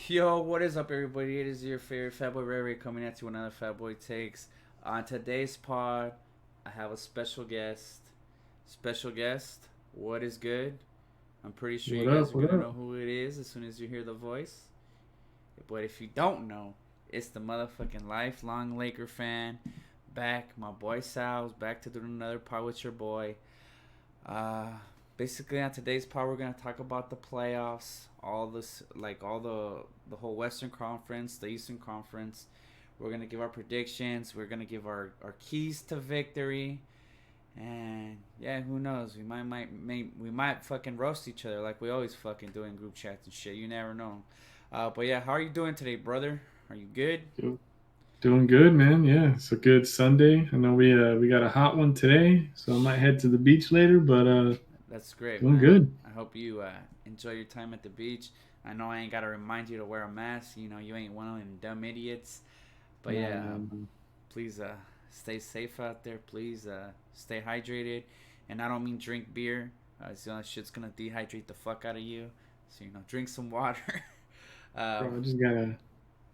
Yo, what is up, everybody? It is your favorite Fatboy Ray Ray coming at you with another Fatboy Takes. On today's pod, I have a special guest. Special guest, what is good? I'm pretty sure What you guys up? are What gonna up? know who it is as soon as you hear the voice. But if you don't know, it's the motherfucking lifelong Laker fan. Back, my boy Sal's back to do another pod with your boy. Uh, Basically on today's part, we're gonna talk about the playoffs, all this, like all the whole Western Conference, the Eastern Conference. We're gonna give our predictions. We're gonna give our keys to victory, and yeah, who knows? We might fucking roast each other like we always fucking do in group chats and shit. You never know. But yeah, how are you doing today, brother? Are you good? Do- Doing good, man. Yeah, it's a good Sunday. I know we got a hot one today, so I might head to the beach later, but That's great, doing man. good. I hope you enjoy your time at the beach. I know I ain't gotta remind you to wear a mask. You know, you ain't one of them dumb idiots. But No, yeah, no, no. please stay safe out there. Please stay hydrated. And I don't mean drink beer. So that shit's gonna dehydrate the fuck out of you. So you know, drink some water. uh, Bro, I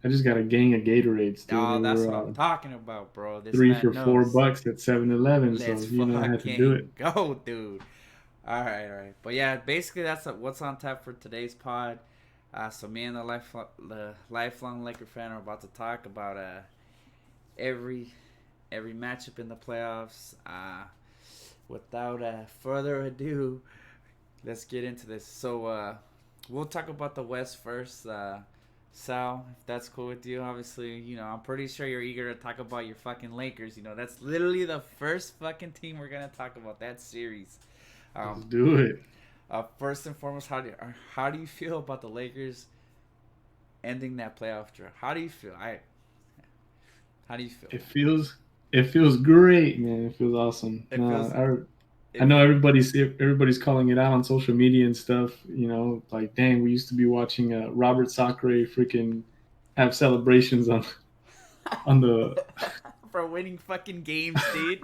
just got a gang of Gatorades, dude. They oh, that's were what I'm talking about, bro. This three man for four knows. bucks at 7-Eleven, Let's so I had to do it. fucking go, dude. All right. But yeah, basically that's what's on tap for today's pod. So me and the lifelong Laker fan are about to talk about every every matchup in the playoffs. Without further ado, let's get into this. So we'll talk about the West first. Sal, if that's cool with you, obviously, you know, I'm pretty sure you're eager to talk about your fucking Lakers. You know, that's literally the first fucking team we're gonna talk about that series. Let's Um, do it. First and foremost, how do you feel about the Lakers ending that playoff draw? How do you feel? How do you feel? It feels it feels great, man. It feels awesome. It feels No, I if know everybody's calling it out on social media and stuff. Like dang, we used to be watching Robert Sacre freaking have celebrations on the. for winning fucking games, dude.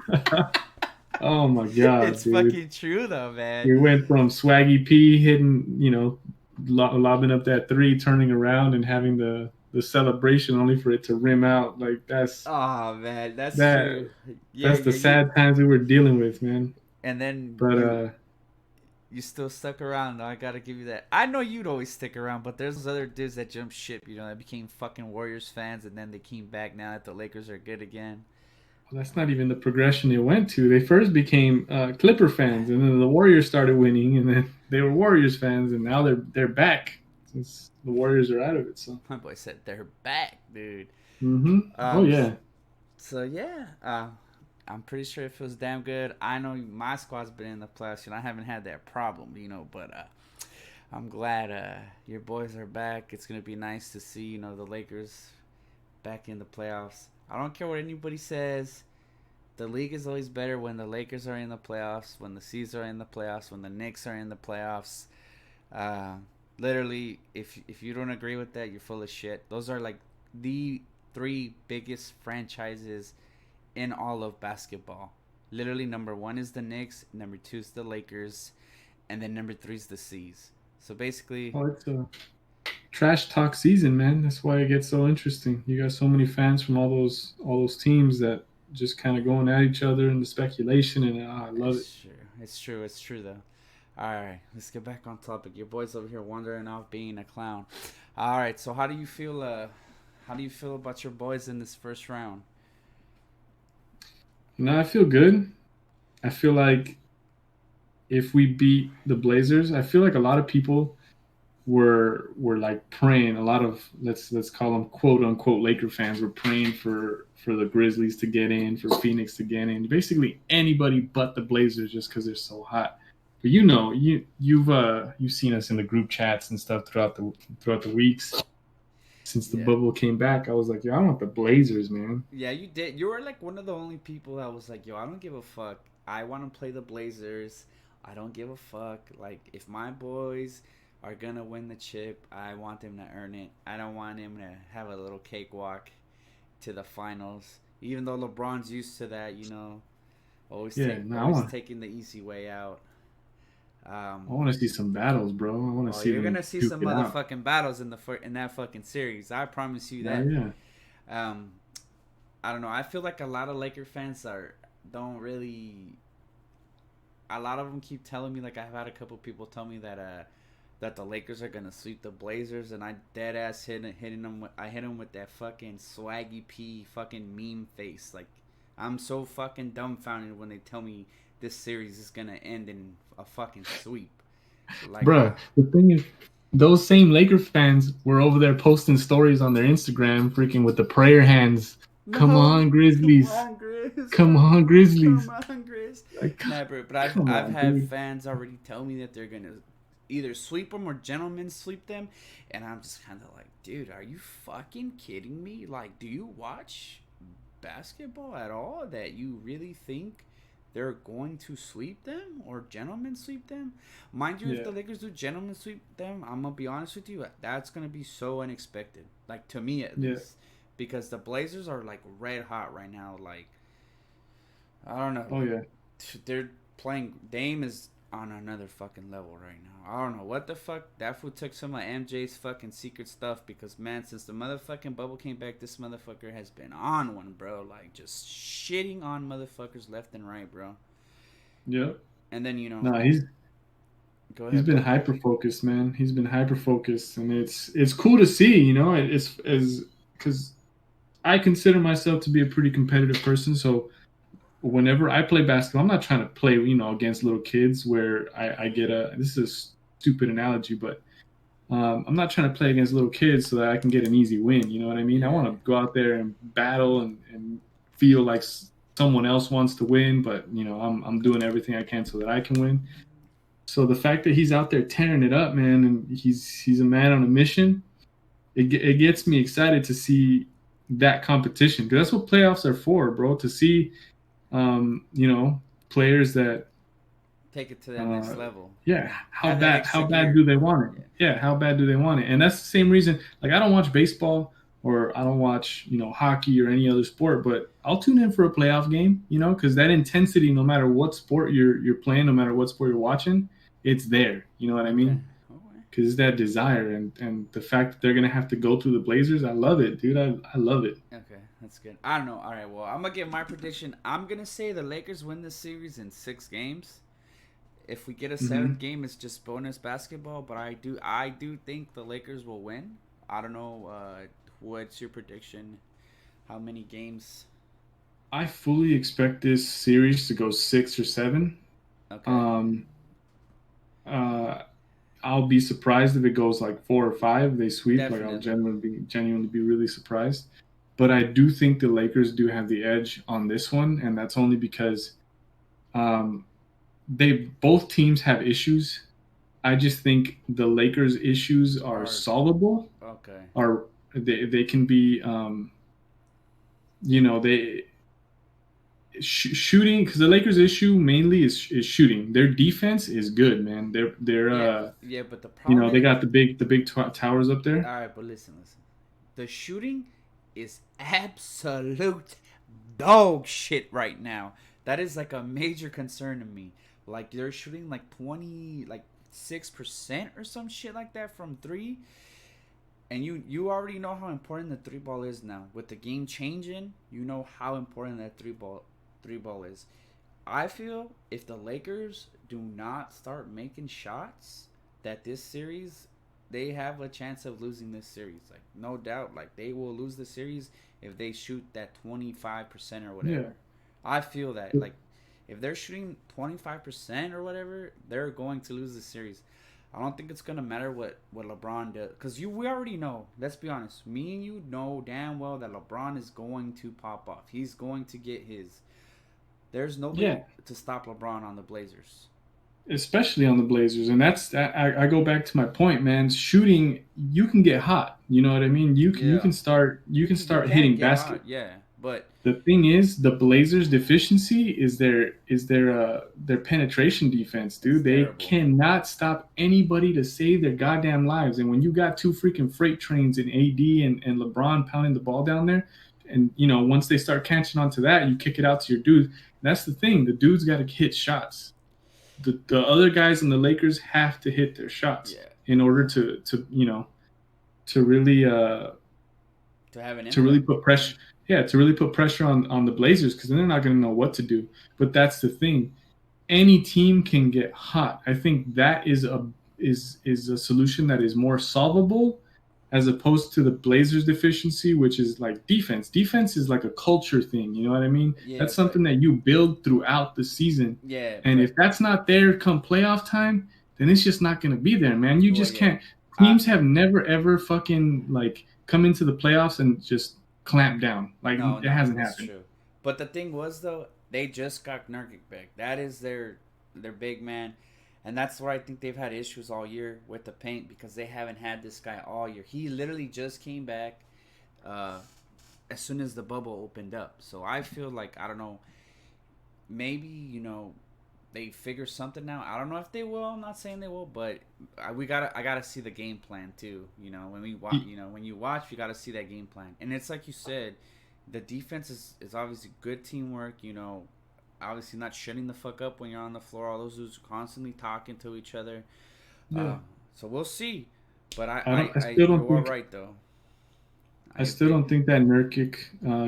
Oh my god, It's dude! fucking true though, man. We went from Swaggy P hitting, lobbing up that three, turning around and having the celebration only for it to rim out. Like Oh man, that's that true. Yeah, that's the yeah, you sad times we were dealing with, man. and then But you still stuck around. I gotta give you that. I know you'd always stick around, but there's other dudes that jumped ship. You know, that became fucking Warriors fans, and then they came back now that the Lakers are good again. that's not even the progression they went to. They first became Clipper fans, and then the Warriors started winning, and then they were Warriors fans, and now they're back since the Warriors are out of it. So, My boy said they're back, dude. oh Um, yeah, so yeah, I'm pretty sure it feels damn good. I know my squad's been in the playoffs, and I haven't had that problem, you know. But I'm glad your boys are back. It's gonna be nice to see, you know, the Lakers back in the playoffs. I don't care what anybody says. The league is always better when the Lakers are in the playoffs, when the C's are in the playoffs, when the Knicks are in the playoffs. Uh, Literally, if you don't agree with that, you're full of shit. Those are like the three biggest franchises in all of basketball. Literally, number one is the Knicks, number two is the Lakers, and then number three is the C's. So basically, oh, it's a trash talk season, man. That's why it gets so interesting. You got so many fans from all those teams that just kind of going at each other and the speculation, and I love it. it's true. It's true. It's true though. All right, let's get back on topic. Your boy's over here wandering off being a clown. All right, so how do you feel? How do you feel about your boys in this first round? I feel good. I feel like if we beat the Blazers, I feel like a lot of people were like praying. A lot of let's call them quote unquote Laker fans were praying for the Grizzlies to get in, for Phoenix to get in. Basically anybody but the Blazers, just because they're so hot. But you've seen us in the group chats and stuff throughout the weeks since the Yeah, bubble came back. I was like, I want the Blazers, man. yeah, you did. You were like one of the only people that was like, "Yo, I don't give a fuck. I want to play the Blazers. I don't give a fuck. Like, if my boys are gonna win the chip, I want them to earn it. I don't want them to have a little cakewalk to the finals. Even though LeBron's used to that, you know, Yeah, no, I always want taking the easy way out. I want to see some battles, bro. I want to Oh, see you're them gonna see duke some it out. motherfucking battles in in that fucking series. I promise you Yeah, that. yeah, Um, I don't know. I feel like a lot of Laker fans are don't really. A lot of them keep telling me, like I've had a couple people tell me that the Lakers are gonna sweep the Blazers, and I dead ass hitting them. I hit them with that fucking swaggy p fucking meme face. Like I'm so fucking dumbfounded when they tell me this series is gonna end in a fucking sweep. Like bro. The thing is, those same Laker fans were over there posting stories on their Instagram, freaking with the prayer hands. Come no, on, come Grizzlies! on, Grizz, Come on, come Grizzlies! on, Grizz. Like, Nah, bro, but come I've on, had dude. fans already tell me that they're gonna either sweep them or gentlemen sweep them, and I'm just kind of like, dude, are you fucking kidding me? Like, do you watch basketball at all that you really think they're going to sweep them or gentlemen sweep them? Mind you, if Yeah, the Lakers do gentlemen sweep them, I'm gonna be honest with you, that's gonna be so unexpected. Like to me at yeah. least, because the Blazers are like red hot right now. Like I don't know, Oh yeah. they're playing. Dame is on another fucking level right now. I don't know what the fuck. That fool took some of MJ's fucking secret stuff because man, since the motherfucking bubble came back, this motherfucker has been on one, bro. Like just shitting on motherfuckers left and right, bro. Yep. And then Nah, go he's ahead, been bro. hyper focused, man. He's been hyper focused, and it's cool to see. You know, it's as because I consider myself to be a pretty competitive person. So whenever I play basketball, I'm not trying to play, against little kids where I get a. This is a stupid analogy, but I'm not trying to play against little kids so that I can get an easy win. You know what I mean? I Yeah. want to go out there and battle and feel like someone else wants to win, but I'm doing everything I can so that I can win. So the fact that he's out there tearing it up, man, and he's a man on a mission, it gets me excited to see that competition because that's what playoffs are for, bro. To see, players that, Take it to that next uh, level. yeah, Yeah. Have that how extra bad do gear. they want it? Yeah. Yeah, how bad do they want it? And that's the same reason. Like I don't watch baseball or I don't watch hockey or any other sport, but I'll tune in for a playoff game, because that intensity, no matter what sport you're playing, no matter what sport you're watching, it's there. You know what I Okay. mean? Okay. Because it's that desire and the fact that they're gonna have to go through the Blazers. I love it, dude. I love it. Okay, that's good. I don't know. All right, well, I'm gonna give my prediction. I'm gonna say the Lakers win this series in 6 games. If we get a seventh Hmm. game, it's just bonus basketball. But I do think the Lakers will win. I don't know. What's your prediction? How many games? I fully expect this series to go 6 or 7. Okay, Um, uh, I'll be surprised if it goes like 4 or 5. They sweep. Like I'll definitely. genuinely be really surprised. But I do think the Lakers do have the edge on this one, and that's only because um, they both teams have issues. I just think the Lakers' issues are Are solvable. okay. Are they can be they shooting because the Lakers' issue mainly is shooting. Their defense is good, man. They're Yeah, yeah. But the they problem got the big towers up there. all right, but listen. The shooting is absolute dog shit right now. That is like a major concern to me. Like they're shooting like 6% or some shit like that from three, and you already know how important the three ball is now. With the game changing, you know how important that three ball is. I feel if the Lakers do not start making shots, that this series they have a chance of losing this series. Like no doubt, like they will lose the series if they shoot that 25% or Yeah, whatever. I feel that like if they're shooting 25% or whatever, they're going to lose the series. I don't think it's gonna matter what LeBron does, cause we already know. Let's be honest. Me and you know damn well that LeBron is going to pop off. He's going to get his. There's nobody yeah, to stop LeBron on the Blazers. especially on the Blazers, and that's that. I go back to my point, man. Shooting, you can get hot. You know what I mean? Yeah, You can you start can hitting get basket. hot. Yeah, but The thing is, the Blazers' deficiency is their penetration defense, it's dude. They terrible. cannot stop anybody to save their goddamn lives. And when you got two freaking freight trains in AD and LeBron pounding the ball down there, and once they start catching on to that, you kick it out to your dude. That's the thing. The dude's got to hit shots. the other guys in the Lakers have to hit their shots Yeah. in order to to really To have an to really impact. put Yeah. pressure. Yeah, to really put pressure on the Blazers because then they're not going to know what to do. But that's the thing. Any team can get hot. I think that is a solution that is more solvable as opposed to the Blazers deficiency, which is like defense. Defense is like a culture thing. You know what I mean? Yeah, That's something that you build throughout the season. And but if that's not there come playoff time, then it's just not going to be there, man. You well, just yeah. can't. I Teams have never ever fucking like come into the playoffs and just clamp down. Like No, it no, hasn't that's happened. true. But the thing was though, they just got Nurkic back. That is their big man, and that's where I think they've had issues all year with the paint because they haven't had this guy all year. He literally just came back uh, as soon as the bubble opened up. So I feel like I don't know, maybe they figure something out. I don't know if they will. I'm not saying they will, but I gotta see the game plan too. When we watch, when you watch, you gotta see that game plan. And it's like you said, the defense is obviously good teamwork. Obviously not shutting the fuck up when you're on the floor. All those dudes constantly talking to each other. Yeah. Uh, so we'll see. But I don't. I still don't you are think. right though. I I still agree. don't think that Nurkic,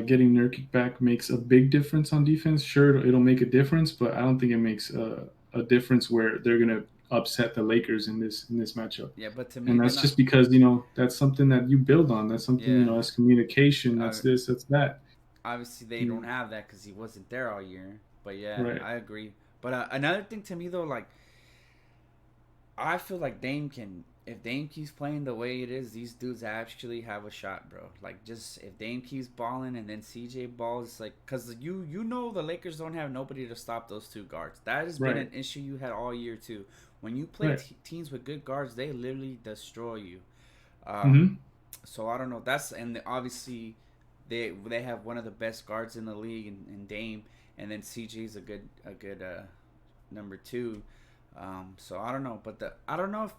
getting Nurkic back makes a big difference on defense. Sure, it'll make a difference, but I don't think it makes a difference where they're gonna upset the Lakers in this matchup. Yeah, but to me And they're that's not. just because that's something that you build on. That's something Yeah. that's communication. Uh, That's this. That's that. Obviously they You don't have that because he wasn't there all year. But yeah, Right. I agree. But another thing to me though, like I feel like Dame can. If Dame keeps playing the way it is, these dudes actually have a shot, bro. Like just if Dame keeps balling and then CJ balls, like because you know the Lakers don't have nobody to stop those two guards. That has been Right. an issue you had all year too. When you play Right. teams with good guards, they literally destroy you. Um, Mm-hmm. so I don't know. Obviously they have one of the best guards in the league in Dame, and then CJ's a good number two. So I don't know, but I don't know if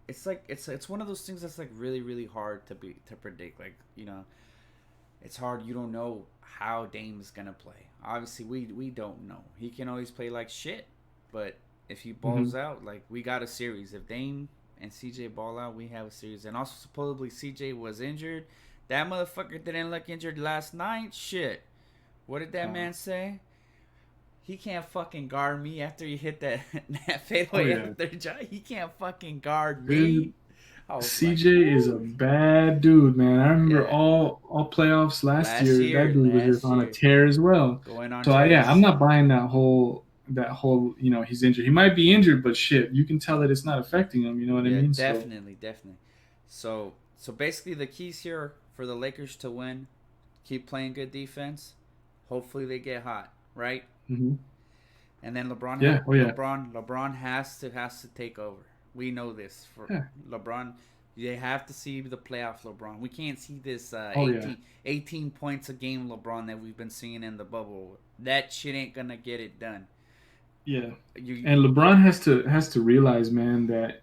it's like it's one of those things that's like really really hard to predict. Like it's hard. You don't know how Dame's gonna play. Obviously, we don't know. He can always play like shit, but if he Mm-hmm. balls out, like we got a series. If Dame and CJ ball out, we have a series. And also supposedly CJ was injured. That motherfucker didn't look injured last night. Shit. What did that man say? He can't fucking guard me after he hit that that Oh fadeaway yeah, after John. He can't fucking guard me. dude. I was like, CJ is a woo. bad dude, man. I remember Yeah. all playoffs last Last year. That year, dude was just last on a year, tear as well. going on So yeah, I'm tears. not buying that whole he's injured. He might be injured, but shit, you can tell that it's not affecting him. You know what I Yeah, mean? So definitely, definitely. So basically, the keys here for the Lakers to win: keep playing good defense. Hopefully, they get hot, right? hmm And then yeah, oh yeah, LeBron has to take over. We know this for yeah, LeBron. They have to see the playoff LeBron. We can't see this oh yeah, 18 points a game LeBron that we've been seeing in the bubble. That shit ain't gonna get it done. yeah. You And LeBron has to realize, man, that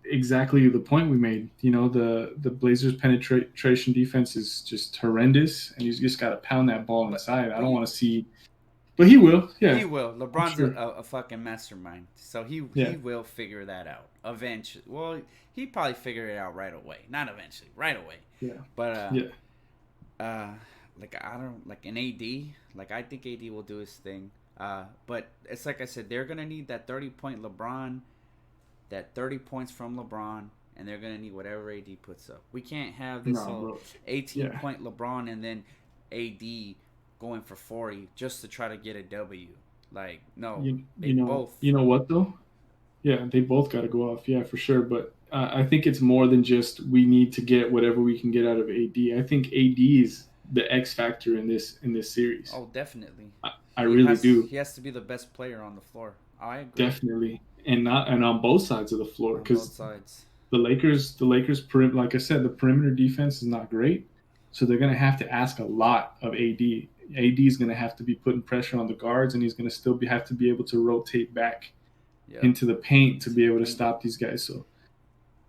exactly the point we made. The Blazers' penetration defense is just horrendous, and he's just got to pound that ball but inside. I but don't you want to see, but he will. he Yeah, will. I'm LeBron's sure. a fucking mastermind, so he Yeah, will figure that out eventually. Well, he probably figure it out right away. Not eventually, right away. yeah, But yeah. uh, like I don't like an AD. Like I think AD will do his thing. But it's like I said, they're gonna need that 30-point LeBron, that 30 points from LeBron, and they're gonna need whatever AD puts up. We can't have this No, whole bro. 18 Yeah, point LeBron and then AD going for 40 just to try to get a W. Like no, you they you know both. you know what though? Yeah, they both got to go off. Yeah, for sure. But I think it's more than just we need to get whatever we can get out of AD. I think AD is the X factor in this series. Oh, definitely. I really do. He has to be the best player on the floor. I agree Definitely, and on both sides of the floor on both because sides. the Lakers, like I said, the perimeter defense is not great, so they're going to have to ask a lot of AD. AD is going to have to be putting pressure on the guards, and he's going to still have to be able to rotate back Yep. into the paint to Into be the able to paint. stop these guys. So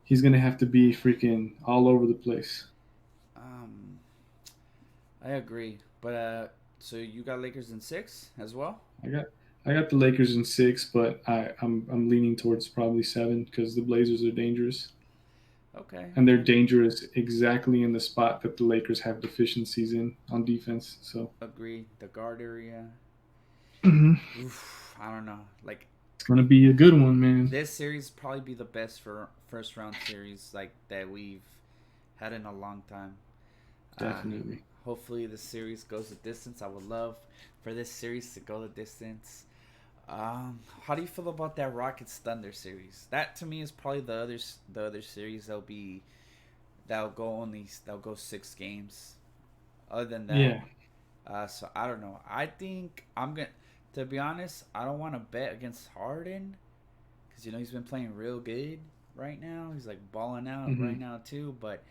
he's going to have to be freaking all over the place. Um, I agree. But so you got Lakers in 6 as well? I got I got the Lakers in 6, but I'm leaning towards probably 7 because the Blazers are dangerous, Okay, and they're okay. dangerous exactly in the spot that the Lakers have deficiencies in on defense. So Agree. The guard area. mhm. Oof, I don't know. Like It's gonna be a good one, man. this series probably be the best for first round series like that we've had in a long time. Uh, Definitely. Hopefully the series goes the distance. I would love for this series to go the distance. How do you feel about that Rockets Thunder series? That to me is probably the other series that'll go 6 games. Other than that, Yeah. so I don't know. I think I'm gonna. To be honest, I don't want to bet against Harden because he's been playing real good right now. He's like balling out right Hmm. now too. But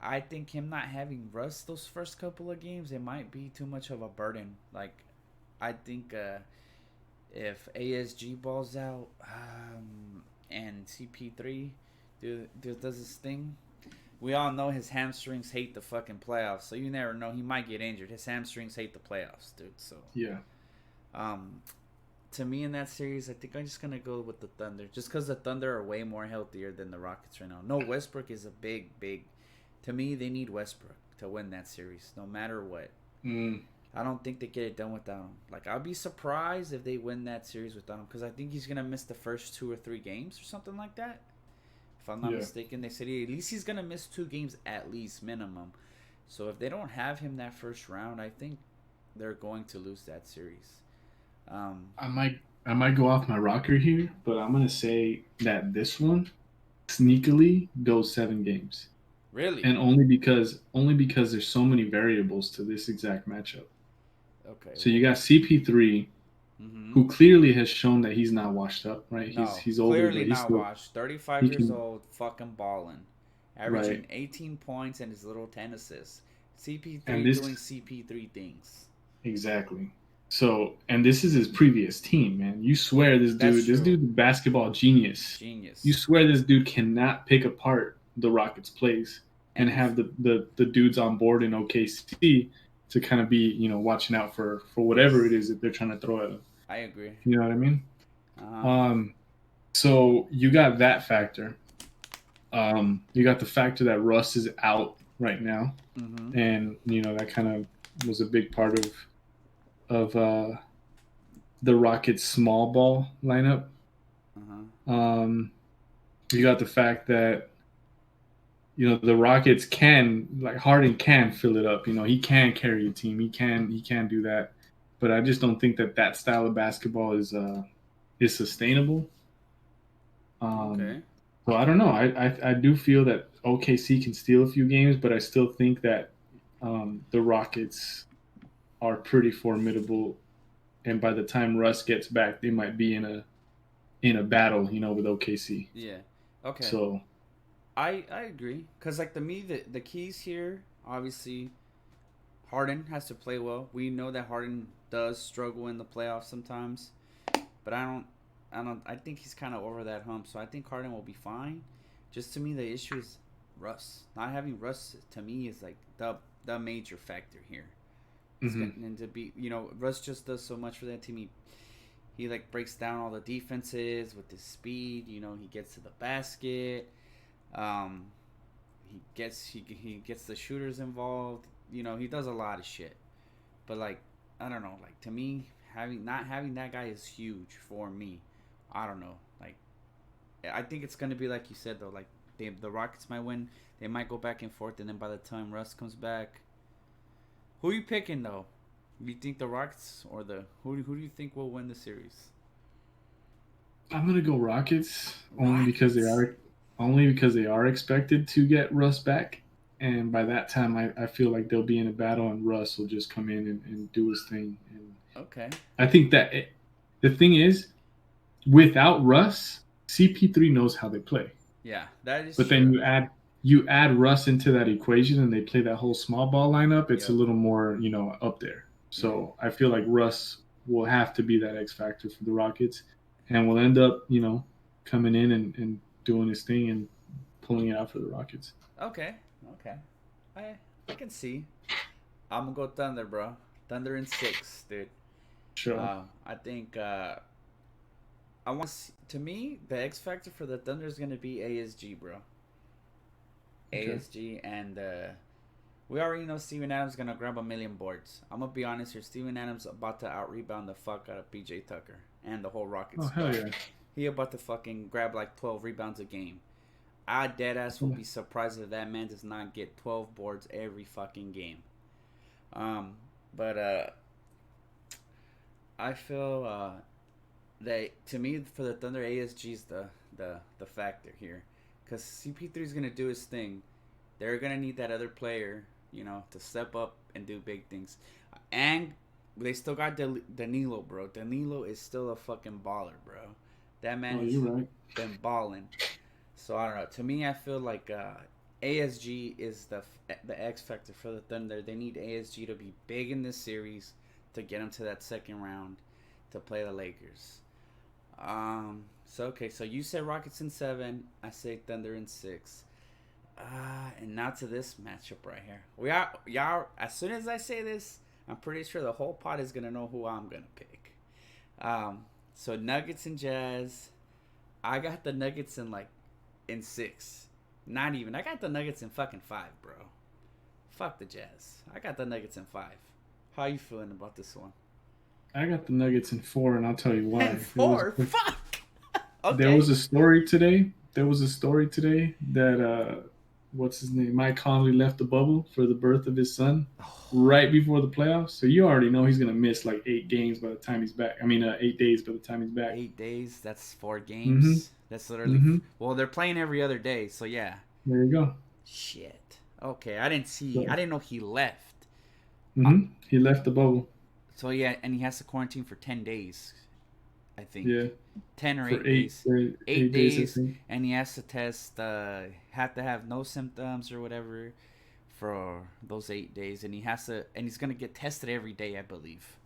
I think him not having Russ those first couple of games, it might be too much of a burden. Like I think if ASG balls out and CP3 does his thing, we all know his hamstrings hate the fucking playoffs. So you never know, he might get injured. His hamstrings hate the playoffs, dude. So Yeah. um, to me in that series, I think I'm just gonna go with the Thunder, just because the Thunder are way more healthier than the Rockets right now. No, Westbrook is a big. To me, they need Westbrook to win that series, no matter what. Mm, I don't think they get it done without him. Like I'll be surprised if they win that series without him, because I think he's gonna miss the first 2 or 3 games or something like that. If I'm not yeah. mistaken, they said at least he's gonna miss 2 games at least minimum. So if they don't have him that first round, I think they're going to lose that series. Um, I might go off my rocker here, but I'm gonna say that this one sneakily goes 7 games, really? and only because there's so many variables to this exact matchup. Okay. So you Well. got CP3, Mm-hmm. who clearly has shown that he's not washed up, right? He's No, he's older, clearly but he's not still washed. 35 he years can old, fucking balling, right. averaging 18 points and his little 10 assists. And CP3 doing this CP3 things. exactly. So and this is his previous team, man. You swear That's this true. dude's a basketball genius. You Genius. swear this dude cannot pick apart the Rockets plays and And if have the dudes on board in OKC to kind of be, watching out for whatever it is that they're trying to throw at him. I agree. You know what I mean? Uh-huh. Um, so you got that factor. You got the factor that Russ is out right now, Mm-hmm. and that kind of was a big part of the Rockets' small ball lineup. Uh-huh. Um, you got the fact that the Rockets can, like, Harden can fill it up. He can carry a team. He can do that. But I just don't think that style of basketball is sustainable. Um, Okay. so I don't know. I do feel that OKC can steal a few games, but I still think that the Rockets are pretty formidable. And by the time Russ gets back, they might be in a battle, with OKC. Yeah. Okay. So I agree. Cause like the keys here, obviously, Harden has to play well. We know that Harden does struggle in the playoffs sometimes, but I think he's kind of over that hump. So I think Harden will be fine. Just to me, the issue is Russ. Not having Russ to me is like the major factor here. It's mhm. getting into be Russ just does so much for that team. He like breaks down all the defenses with his speed. He gets to the basket. Um, he gets the shooters involved. He does a lot of shit. But like I don't know. Like to me, not having that guy is huge for me. I don't know. Like I think it's gonna be like you said though. Like the Rockets might win. They might go back and forth, and then by the time Russ comes back, who are you picking though? You think the Rockets or the who do you think will win the series? I'm gonna go Rockets Rockets. only because they are expected to get Russ back, and by that time, I feel like they'll be in a battle, and Russ will just come in and do his thing. And Okay. I think the thing is, without Russ, CP3 knows how they play, Yeah, that is but then true. you add Russ into that equation, and they play that whole small ball lineup. It's a Yep. little more up there. Yeah. So I feel like Russ will have to be that X factor for the Rockets, and will end up coming in and doing his thing and pulling it out for the Rockets. Okay. Okay. I can see. I'm gonna go Thunder, bro. Thunder in 6, dude. Sure. I think I want to me the X factor for the Thunder is gonna be ASG, bro. Okay. ASG and we already know Steven Adams gonna grab a million boards. I'm gonna be honest here. Steven Adams about to out rebound the fuck out of PJ Tucker and the whole Rockets Oh hell squad. yeah. He about to fucking grab like 12 rebounds a game. I dead ass will be surprised if that man does not get 12 boards every fucking game. Um, but I feel that to me for the Thunder ASG is the factor here, because CP3 is gonna do his thing. They're gonna need that other player, to step up and do big things, and they still got Danilo, bro. Danilo is still a fucking baller, bro. That man Oh, has you're right. been balling. So I don't know. To me, I feel like ASG is the X factor for the Thunder. They need ASG to be big in this series to get them to that second round to play the Lakers. So okay. So you said Rockets in 7. I say Thunder in 6. And now to this matchup right here. We are y'all. As soon as I say this, I'm pretty sure the whole pot is gonna know who I'm gonna pick. So Nuggets and Jazz. I got the Nuggets in 6. Not even. I got the Nuggets in fucking 5, bro. Fuck the Jazz. I got the Nuggets in 5. How you feeling about this one? I got the Nuggets in 4, and I'll tell you why. And 4? Fuck. There Okay. was a story today. That what's his name? Mike Conley left the bubble for the birth of his son right before the playoffs. So you already know he's gonna miss like 8 games by the time he's back. I mean, 8 days by the time he's back. 8 days. That's 4 Mm-hmm. games. That's literally. Mm-hmm. Well, they're playing every other day, so yeah. There you go. Shit. Okay, I didn't see. So, I didn't know he left. He left the bubble. So yeah, and he has to quarantine for 10 days. I think. Yeah. 10 or For 8 days. 8 days, I days, think. and he has to test. Have to have no symptoms or whatever for those 8 days, and he's gonna get tested every day, I believe.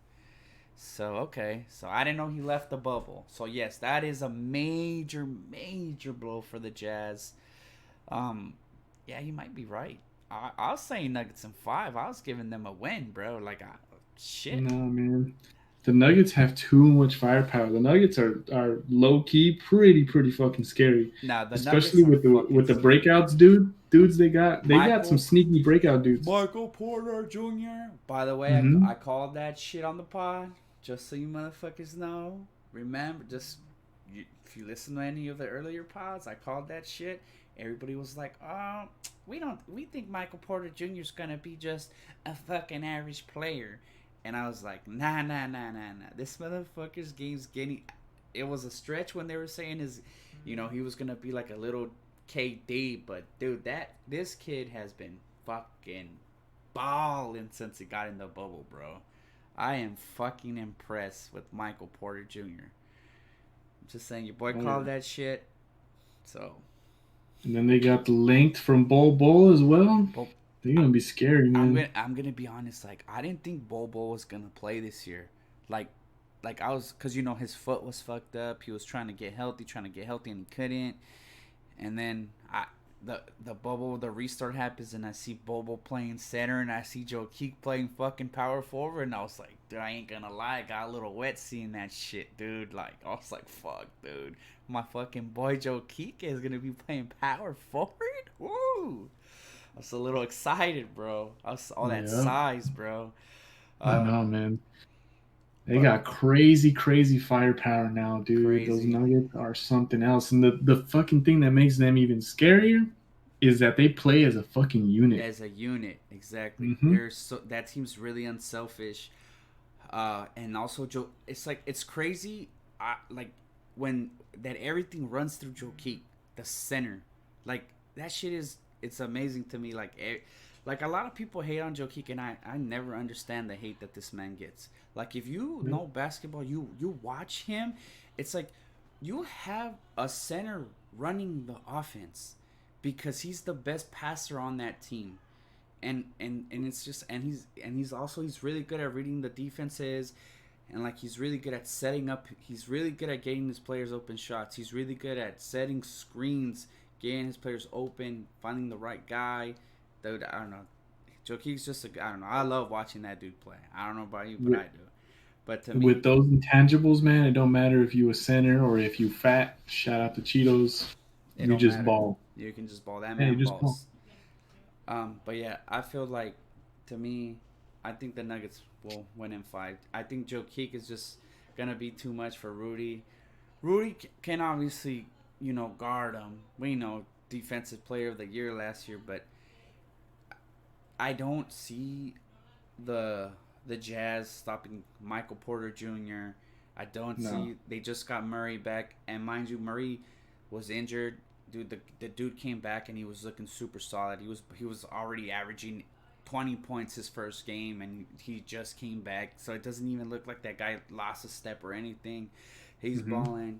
So okay, so I didn't know he left the bubble. So yes, that is a major, major blow for the Jazz. Yeah, you might be right. I was saying Nuggets in 5. I was giving them a win, bro. Shit. No, man. The Nuggets have too much firepower. The Nuggets are low key pretty fucking scary. Nah, the Nuggets Especially are with the fucking scary. breakouts, dudes they got some sneaky breakout dudes. Michael Porter Jr. By the way, Mm-hmm. I called that shit on the pod, just so you motherfuckers know. Remember, if you listen to any of the earlier pods, I called that shit. Everybody was like, "Oh, we think Michael Porter Jr. is gonna be just a fucking average player," and I was like, "Nah. This motherfucker's game's getting." It was a stretch when they were saying he was gonna be like a little KD, but dude, this kid has been fucking balling since he got in the bubble, bro. I am fucking impressed with Michael Porter Jr. I'm just saying, your boy called that shit. So. And then they got the length from Bol as well. They're gonna be scary, man. I'm gonna be honest. I didn't think Bol was gonna play this year. Like I was, cause his foot was fucked up. He was trying to get healthy, and he couldn't. And then the restart happens, and I see Bobo playing center, and I see Jokic playing fucking power forward, and I was like, dude, I ain't gonna lie, I got a little wet seeing that shit, dude. I was like, fuck, dude, my fucking boy Jokic is gonna be playing power forward. Woo! I was a little excited, bro. I was all that size, bro. I know, man. They got crazy firepower now, dude. Crazy. Those Nuggets are something else. And the fucking thing that makes them even scarier is that they play as a fucking unit. As a unit, exactly. Mm-hmm. That team's really unselfish. And also, it's crazy. When that everything runs through Jokic, the center. That shit it's amazing to me. A lot of people hate on Jokic, and I never understand the hate that this man gets. If you know basketball, you watch him, it's like you have a center running the offense because he's the best passer on that team. And it's just he's really good at reading the defenses, and he's really good at setting up. He's really good at getting his players open shots. He's really good at setting screens, getting his players open, finding the right guy. Dude, I don't know. Jokic's just I don't know. I love watching that dude play. I don't know about you, but I do. But to me, with those intangibles, man, it don't matter if you a center or if you fat. Shout out to Cheetos. it You don't just matter. ball. You can just ball. That Hey, you man just ball. balls. But yeah, I feel like to me, I think the Nuggets will win in five. I think Joe Keek is just gonna be too much for Rudy. Rudy can obviously, guard him. We know defensive player of the year last year, but I don't see the the Jazz stopping Michael Porter Jr. I don't No. see they just got Murray back, and mind you, Murray was injured. Dude, the dude came back and he was looking super solid. He was already averaging 20 points his first game, and he just came back. So it doesn't even look like that guy lost a step or anything. He's Hmm. balling.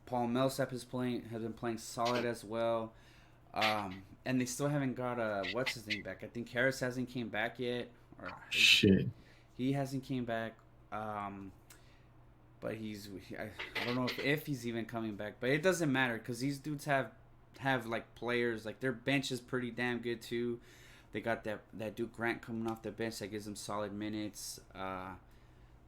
Paul Millsap has been playing solid as well. And they still haven't got what's his name back. I think Harris hasn't came back yet, or Shit. he hasn't came back. But I don't know if he's even coming back. But it doesn't matter because these dudes have like players like their bench is pretty damn good too. They got that Duke Grant coming off the bench that gives them solid minutes.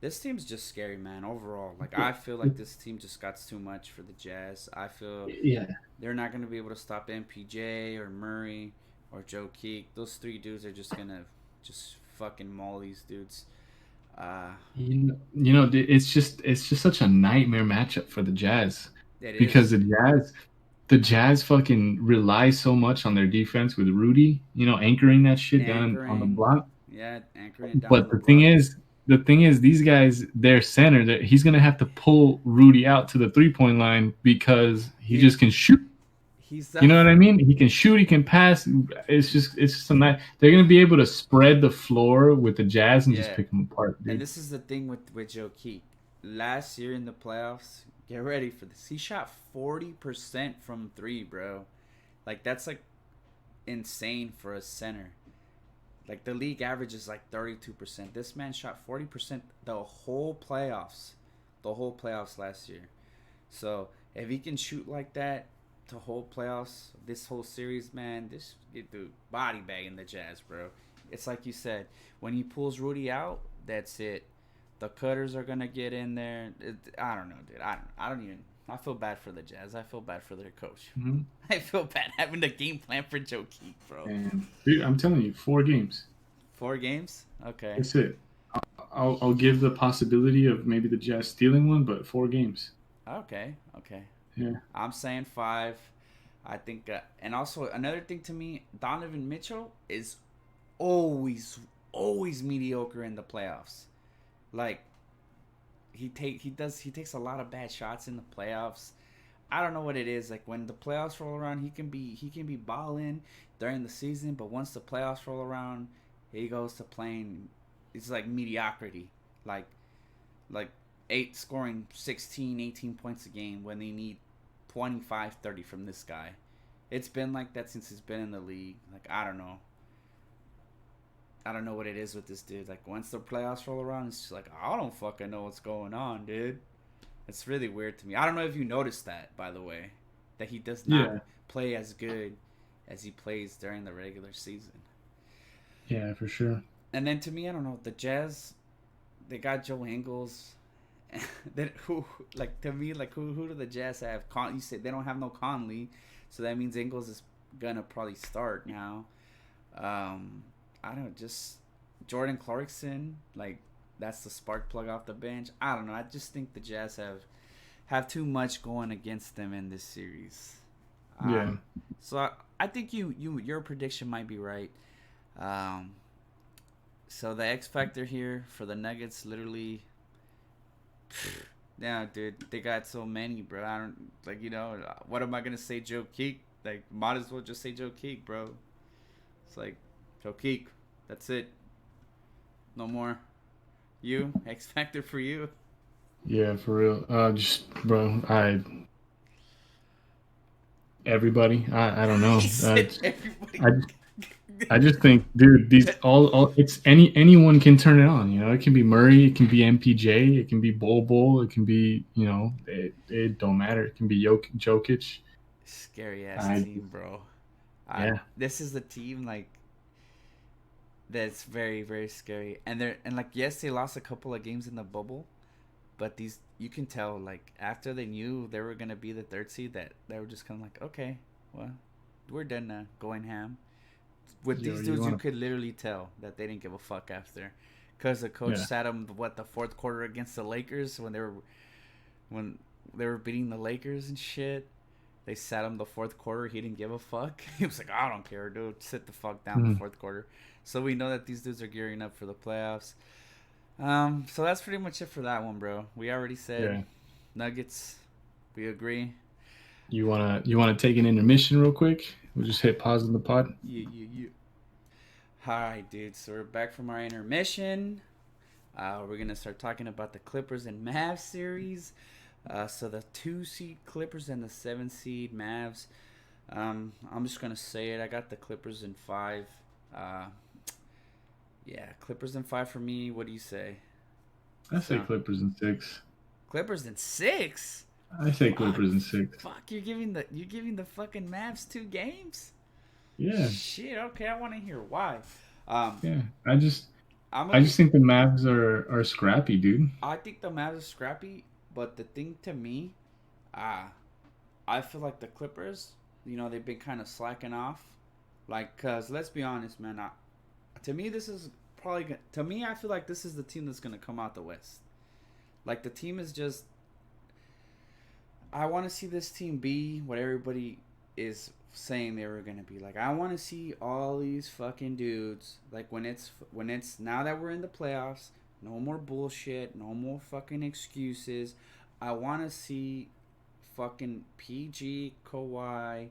This team's just scary, man. Overall, like I feel like this team just got too much for the Jazz. I feel Yeah. they're not going to be able to stop MPJ or Murray or Joe Keek. Those three dudes are just going to just fucking maul these dudes. Uh, It's just such a nightmare matchup for the Jazz it because is the Jazz fucking rely so much on their defense with Rudy, anchoring that shit down on the anchoring, block. yeah, anchoring it down on But the block. the thing is, these guys, their center, he's gonna have to pull Rudy out to the 3 point line because he He just can shoot. he's You that know what I mean? He can shoot. He can pass. It's just a night. They're gonna be able to spread the floor with the Jazz and just yeah. pick them apart, And dude. this is the thing with Joe Keek. Last year in the playoffs, get ready for this. He shot 40% from three, bro. Like that's like insane for a center. Like the league average is like 32%. This man shot 40% the whole playoffs. The whole playoffs last year. So if he can shoot like that to whole playoffs, this whole series, man, this get the body bag in the Jazz, bro. It's like you said, when he pulls Rudy out, that's it. The cutters are gonna get in there. I don't know, dude. I don't even. I feel bad for the Jazz. I feel bad for their coach. Hmm. I feel bad having the game plan for Joe Keek, bro. And dude, I'm telling you, 4 games. 4 games? Okay. That's it. I'll give the possibility of maybe the Jazz stealing one, but 4 games. Okay. Okay. Yeah. I'm saying five. I think, and also another thing to me, Donovan Mitchell is always, always mediocre in the playoffs. Like he takes a lot of bad shots in the playoffs. I don't know what it is. Like when the playoffs roll around, he can be balling during the season, but once the playoffs roll around, he goes to playing. It's like mediocrity. Like like eight scoring 16, 18 points a game when they need 25, 30 from this guy. It's been like that since he's been in the league. Like I don't know what it is with this dude. Like once the playoffs roll around, it's just like I don't fucking know what's going on, dude. It's really weird to me. I don't know if you noticed that, by the way, that he does not Yeah. play as good as he plays during the regular season. Yeah, for sure. And then to me, I don't know. The Jazz, they got Joe Ingles. Then who like to me like who do the Jazz have? You said they don't have no Conley, so that means Ingles is gonna probably start now. Um, I don't know, just Jordan Clarkson, like that's the spark plug off the bench. I don't know. I just think the Jazz have too much going against them in this series. Yeah. So I think your prediction might be right. Um, so the X factor here for the Nuggets, literally, yeah, dude, they got so many, bro. I don't like what am I gonna say, Joe Keek? Like, might as well just say Joe Keek, bro. It's like Joe Keek. That's it. No more. You X factor for you. Yeah, for real. Just bro, everybody. I don't know. He said everybody. I I just think, dude, these all it's anyone can turn it on. It can be Murray, it can be MPJ, it can be Bol, it can be it don't matter. It can be Jokic. Scary ass I team, bro. Yeah, This is the team like That's very very scary. And like yes, they lost a couple of games in the bubble, but these you can tell like after they knew they were gonna be the third seed that they were just kind of like okay, well, we're done going ham. With Yo, these you dudes, you want to? could literally tell that they didn't give a fuck after, because the coach Yeah. sat them what the fourth quarter against the Lakers when they were beating the Lakers and shit. They sat him the fourth quarter. He didn't give a fuck. He was like, I don't care, dude. Sit the fuck down the Mm, fourth quarter. So we know that these dudes are gearing up for the playoffs. So that's pretty much it for that one, bro. We already said yeah. Nuggets. We agree. You wanna take an intermission real quick? We'll just hit pause on the pod. You. Hi, dude. So we're back from our intermission. We're gonna start talking about the Clippers and Mavs series. So the 2 seed Clippers and the 7 seed Mavs. I'm just gonna say it. I got the Clippers in 5. Uh, yeah, Clippers in 5 for me. What do you say? I say So Clippers in 6. Clippers in 6. I say Fuck, Clippers in 6. fuck. You're giving the fucking Mavs 2 games. Yeah, Shit. Okay, I want to hear why. Um, yeah. I just I'm I gonna just be. think the Mavs are scrappy, dude. I think the Mavs are scrappy, but the thing to me, ah, I feel like the Clippers, they've been kind of slacking off. Like, cause let's be honest, man. To me, this is probably to me. I feel like this is the team that's gonna come out the West. Like the team is just. I want to see this team be what everybody is saying they were gonna be. Like I want to see all these fucking dudes. Like when it's now that we're in the playoffs, no more bullshit, no more fucking excuses. I want to see fucking PG Kawhi.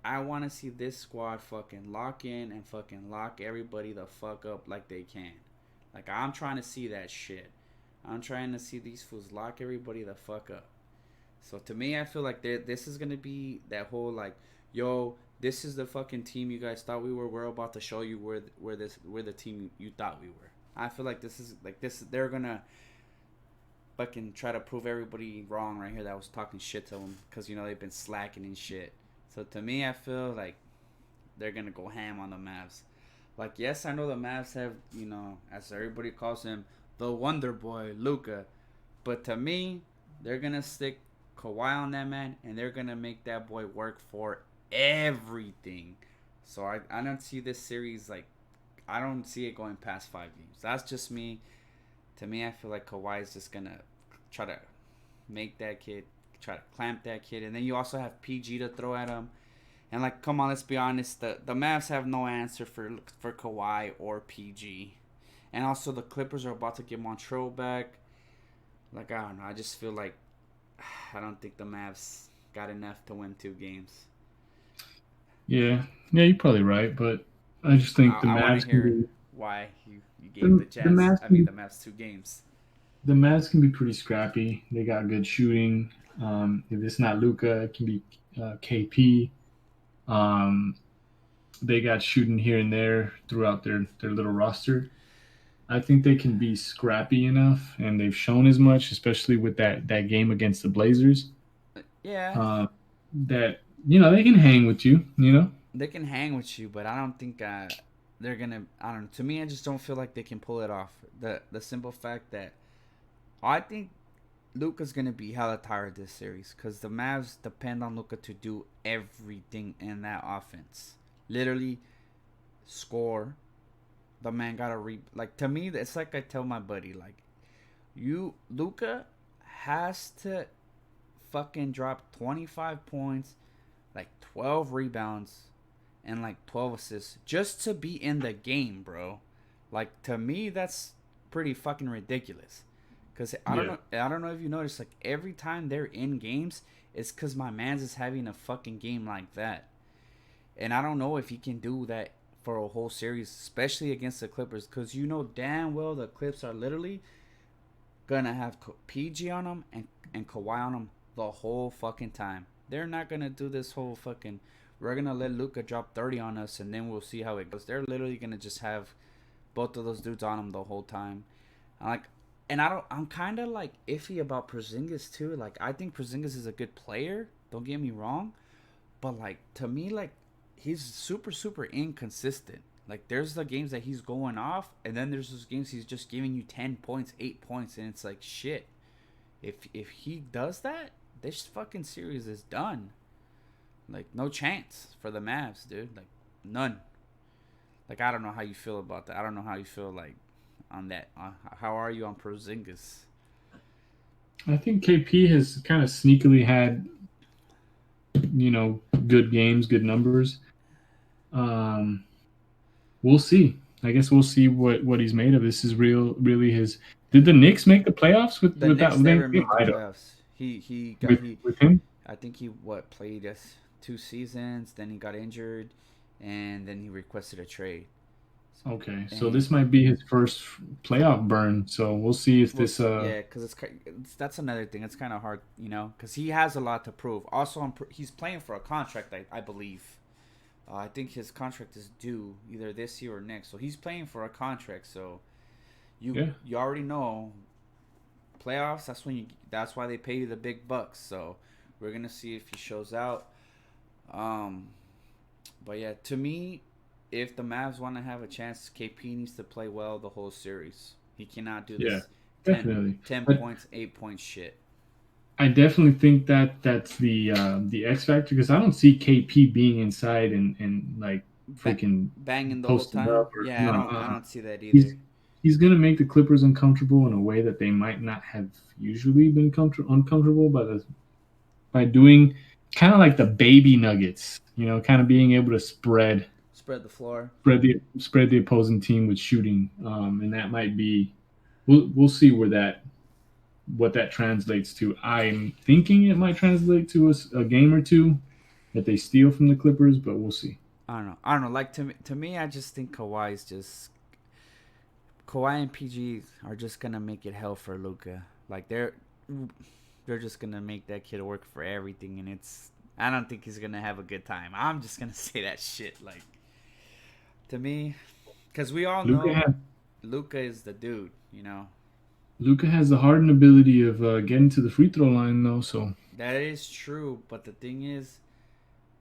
I want to see this squad fucking lock in and fucking lock everybody the fuck up like they can. Like I'm trying to see that shit. I'm trying to see these fools lock everybody the fuck up. So to me, I feel like this is gonna be that whole like, yo, this is the fucking team you guys thought we were. We're about to show you where the team you thought we were. I feel like this is like this. They're gonna fucking try to prove everybody wrong right here that was talking shit to them because they've been slacking and shit. So to me, I feel like they're gonna go ham on the Mavs. Like yes, I know the Mavs have as everybody calls him the Wonder Boy Luca, but to me, they're gonna stick Kawhi on that man, and they're gonna make that boy work for everything. So I don't see this series like I don't see it going past 5 games. That's just me. To me, I feel like Kawhi is just gonna try to make that kid, try to clamp that kid, and then you also have PG to throw at him. And like, come on, let's be honest. The Mavs have no answer for Kawhi or PG, and also the Clippers are about to get Montreal back. Like I don't know. I just feel like I don't think the Mavs got enough to win 2 games. Yeah, yeah, you're probably right, but I just think the I want to Mavs can hear be why you gave the the Jazz. Mavs I mean can the Mavs 2 games. the Mavs can be pretty scrappy. They got good shooting. If it's not Luca, it can be KP. Um, they got shooting here and there throughout their little roster. I think they can be scrappy enough, and they've shown as much, especially with that game against the Blazers. Yeah, Uh, that they can hang with you. they can hang with you, but I don't think they're gonna. I don't know. To me, I just don't feel like they can pull it off. The simple fact that I think Luca's gonna be hella tired this series because the Mavs depend on Luca to do everything in that offense. Literally score. The man gotta like to me. It's like I tell my buddy like Luca has to fucking drop 25 points, like 12 rebounds, and like 12 assists just to be in the game, bro. Like to me, that's pretty fucking ridiculous. Cause Yeah, I don't know if you noticed, like every time they're in games, it's cause my man's is having a fucking game like that, and I don't know if he can do that for a whole series, especially against the Clippers, cause damn well the Clips are literally gonna have PG on them and Kawhi on them the whole fucking time. They're not gonna do this whole fucking. We're gonna let Luca drop 30 on us and then we'll see how it goes. They're literally gonna just have both of those dudes on them the whole time. I'm like, and I don't. I'm kind of like iffy about Porzingis too. Like I think Porzingis is a good player. Don't get me wrong, but like to me, like he's super super inconsistent. Like there's the games that he's going off, and then there's those games he's just giving you 10 points, 8 points, and it's like shit. If he does that, this fucking series is done. Like no chance for the Mavs, dude. Like none. Like I don't know how you feel about that. I don't know how you feel like on that. How are you on Porzingis? I think KP has kind of sneakily had, good games, good numbers. Um, we'll see. I guess we'll see what he's made of. This is really his. Did the Knicks make the playoffs with The that? Knicks never They made the might have playoffs. He got with he. with him. I think he played us 2 seasons. Then he got injured, and then he requested a trade. Okay, so And this might be his first playoff burn. So we'll see if we'll this. see. Yeah, because that's another thing. It's kind of hard, because he has a lot to prove. Also, he's playing for a contract, I believe. I think his contract is due either this year or next. So he's playing for a contract. So you Yeah. you already know playoffs. That's why they pay you the big bucks. So we're gonna see if he shows out. Um, but yeah, to me, if the Mavs want to have a chance, KP needs to play well the whole series. He cannot do Yeah, this 10, definitely. 10 But points, 8 points shit. I definitely think that that's the X factor because I don't see KP being inside and like Ba- freaking Banging the whole posting time. up or Yeah, I no. don't I don't see that either. He's he's gonna make the Clippers uncomfortable in a way that they might not have usually been uncomfortable by doing kind of like the baby Nuggets, kind of being able to Spread the floor. spread the opposing team with shooting, and that might be we'll see what that translates to. I'm thinking it might translate to a game or two that they steal from the Clippers, but we'll see. I don't know. I don't know. Like to me, I just think Kawhi and PG are just gonna make it hell for Luca. Like they're just gonna make that kid work for everything, and I don't think he's gonna have a good time. I'm just gonna say that shit. Like to me, because we all Luca know has Luca is the dude. You know Luca has the hardened ability of getting to the free throw line though, so that is true. But the thing is,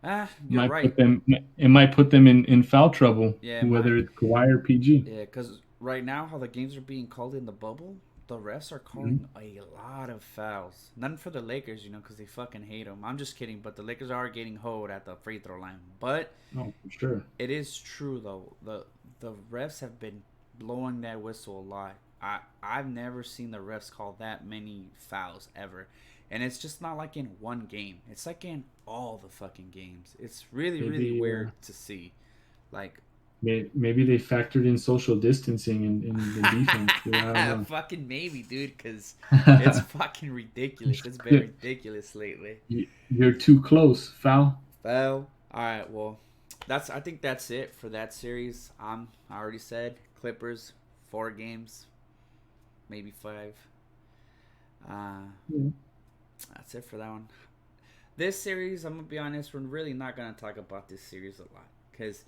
you're might right. put them it might put them in foul trouble, Yeah, my whether it's Kawhi or PG. yeah, because right now how the games are being called in the bubble, the refs are Mhm. calling a lot of fouls. None for the Lakers, because they fucking hate them. I'm just kidding, but the Lakers are getting hoed at the free throw line. But Oh, for sure. it is true though. The refs have been blowing that whistle a lot. I've never seen the refs call that many fouls ever. And it's just not like in one game. It's like in all the fucking games. It's really, really Maybe weird to see. Like maybe they factored in social distancing in the defense. I don't fucking maybe, dude, because it's know. fucking ridiculous. It's been ridiculous lately. You're too close, foul. Well, all right. Well, I think that's it for that series. I already said Clippers 4 games, maybe 5. Uh, Yeah. that's it for that one. This series, I'm gonna be honest, we're really not gonna talk about this series a lot because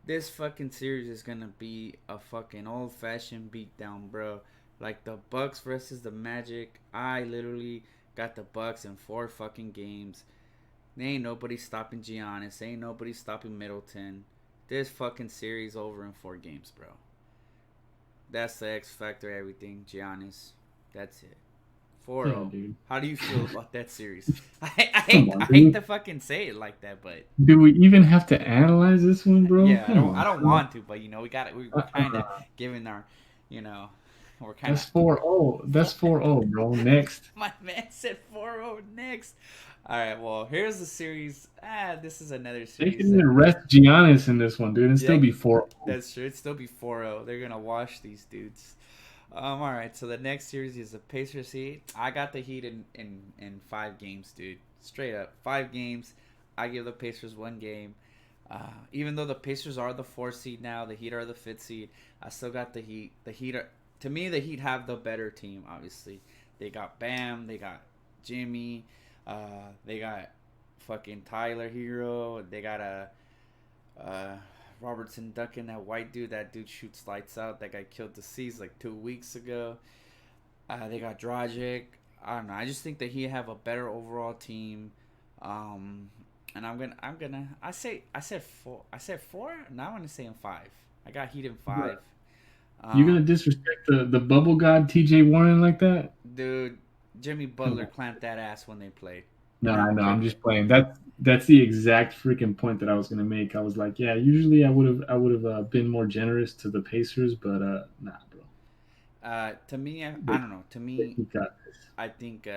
this fucking series is gonna be a fucking old fashioned beatdown, bro. Like the Bucks versus the Magic. I literally got the Bucks in 4 fucking games. Ain't nobody stopping Giannis. Ain't nobody stopping Middleton. This fucking series over in 4 games, bro. That's the X factor, everything. Giannis. That's it. 4 Yeah, 0. dude. How do you feel about that series? Come on, I hate dude. to fucking say it like that, but Do we even have to analyze this one, bro? yeah, Come I on, don't bro. want to, but we're kind of giving our, you know, we're kind of. That's 4-0. That's 4-0, bro. Next. My man said 4-0 next. All right, well, here's the series. This is another They series can that even rest Giannis in this one, dude, and yeah, still be 4-0. that's true. It'd still be 4-0. They're gonna wash these dudes. All right. So the next series is the Pacers Heat. I got the Heat in 5 games, dude. Straight up, 5 games. I give the Pacers 1 game. Even though the Pacers are the 4th seed now, the Heat are the 5th seed. I still got the Heat. The Heat are, to me, the Heat have the better team. Obviously, they got Bam. They got Jimmy. They got fucking Tyler Hero. They got Robertson Duncan, that white dude. That dude shoots lights out. That guy killed the Seas like 2 weeks ago. They got Dragic. I don't know. I just think that he have a better overall team. And I said 4. I said 4. Now I'm gonna say in 5. I got Heat in 5. You're gonna Um, disrespect the bubble god T.J. Warren like that? Dude, Jimmy Come Butler on. clamped that ass when they played, No, and I I don't know. care. I'm just playing. That's the exact freaking point that I was gonna make. I was like, yeah, usually I would have been more generous to the Pacers, but nah, bro. To me, I They, don't know. To they me, got this. I think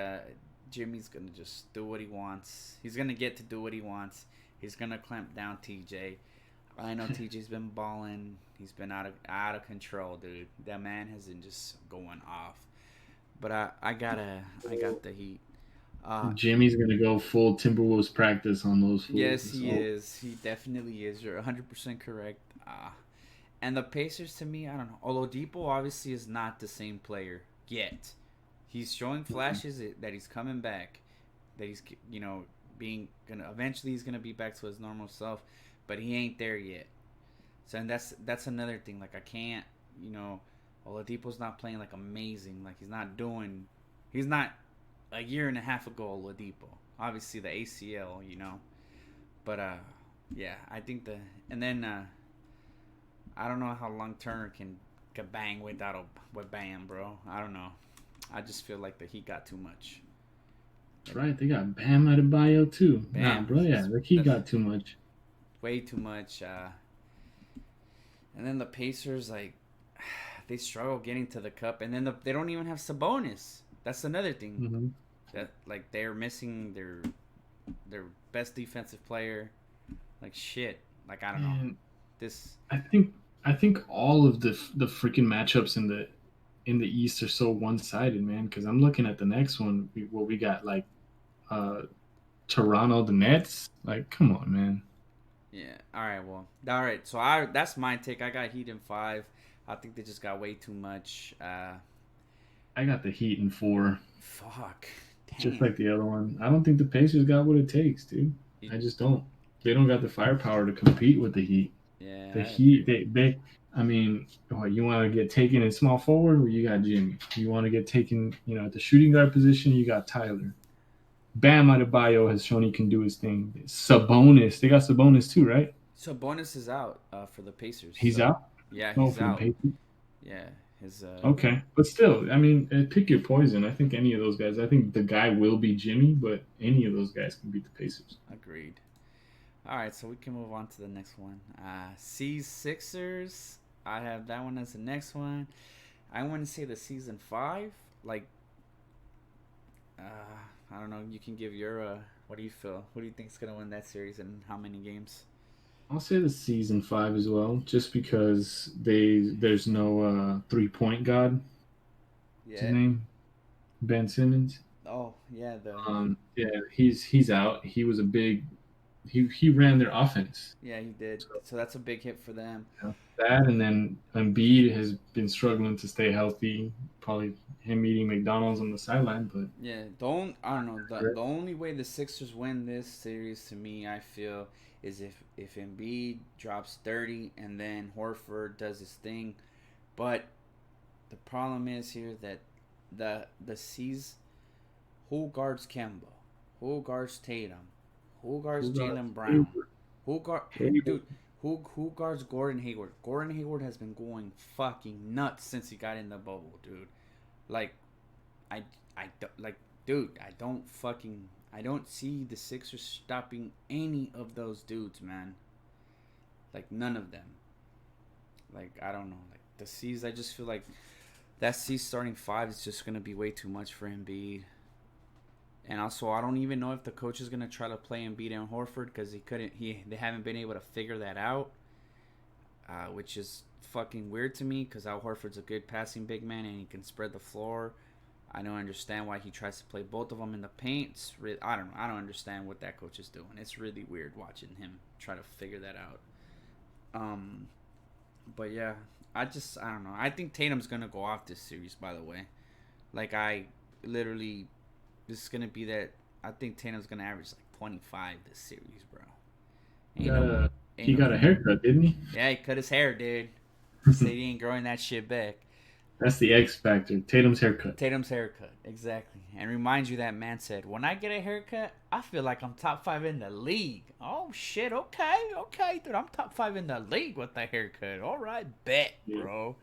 Jimmy's gonna just do what he wants. He's gonna get to do what he wants. He's gonna clamp down TJ. I know TJ's been balling. He's been out of control, dude. That man has been just going off. But I got the Heat. Uh, Jimmy's gonna go full Timberwolves practice on those fools. yes, he So is. He definitely is. You're 100% correct. And the Pacers, to me, I don't know. Oladipo obviously is not the same player yet. He's showing flashes that he's coming back. That he's being gonna eventually he's gonna be back to his normal self, but he ain't there yet. So and that's another thing. Like I can't, Oladipo's not playing like amazing. Like he's not a year and a half ago Oladipo. Obviously the ACL. But yeah, I think and then I don't know how long Turner can bang with Bam, bro. I don't know. I just feel like the Heat got too much. that's right. They got Bam Adebayo too. Nah, Bam, bro. Yeah, the Heat that's got too much. way too much. And then the Pacers, like, they struggle getting to the cup, and then they don't even have Sabonis. That's another thing Hmm. that like they're missing their best defensive player. Like shit. Like I don't know And this. I think I think all of the freaking matchups in the East are so one sided, man. Because I'm looking at the next one, what we got like uh Toronto, the Nets. Like, come on, man. Yeah. All right. Well. All right. So I that's my take. I got Heat in 5. I think they just got way too much. I got the Heat in 4, Fuck. just Damn. like the other one. I don't think the Pacers got what it takes, dude. You- I just don't. They don't got the firepower to compete with the Heat. Yeah, The I Heat, agree. they I mean, what, you want to get taken in small forward? Well, you got Jimmy. You want to get taken, at the shooting guard position? You got Tyler. Bam Adebayo has shown he can do his thing. Sabonis, they got Sabonis too, right? So bonus is out for the Pacers. He's So out. yeah, Oh, he's for the out. Pacers. Yeah, his Okay, but still, I mean, pick your poison. I think any of those guys. I think the guy will be Jimmy, but any of those guys can beat the Pacers. agreed. All right, so we can move on to the next one. C's Sixers. I have that one as the next one. I want to say the season 5. Like, I don't know. You can give your what do you feel? Who do you think is gonna win that series and how many games? I'll say the season 5 as well, just because there's no 3-point god. What's his Yeah. name? Ben Simmons. Oh yeah. The Yeah, he's out. He was a big. He ran their offense. Yeah, he did. So, So that's a big hit for them. that, and then Embiid has been struggling to stay healthy. Probably him eating McDonald's on the sideline, but Yeah, I don't know. The only way the Sixers win this series to me, I feel, is if Embiid drops 30 and then Horford does his thing. But the problem is here that the C's who guards Kemba, who guards Tatum, who guards who got Jalen Brown, Hayward? dude, who guards Gordon Hayward? Gordon Hayward has been going fucking nuts since he got in the bubble, dude. Like I I don't like, dude. I don't see the Sixers stopping any of those dudes, man. Like none of them. Like I don't know. Like the C's, I just feel like that C starting 5 is just gonna be way too much for Embiid. And also, I don't even know if the coach is gonna try to play Embiid and Horford because he couldn't. They haven't been able to figure that out, which is fucking weird to me because Al Horford's a good passing big man and he can spread the floor. I don't understand why he tries to play both of them in the paint. I don't know. I don't understand what that coach is doing. It's really weird watching him try to figure that out. Um, but yeah, I don't know. I think Tatum's gonna go off this series. By the way, like I literally, this is gonna be that. I think Tatum's gonna average like 25 this series, bro. Ain't Got no, a, ain't he no. got a haircut, didn't he? Yeah, he cut his hair, dude. He said he ain't growing that shit back. That's the X factor. Tatum's haircut. Tatum's haircut, exactly. And remind you that man said, when I get a haircut, I feel like I'm top five in the league. Oh shit, okay, dude, I'm top five in the league with the haircut. All right, bet, Yeah. bro.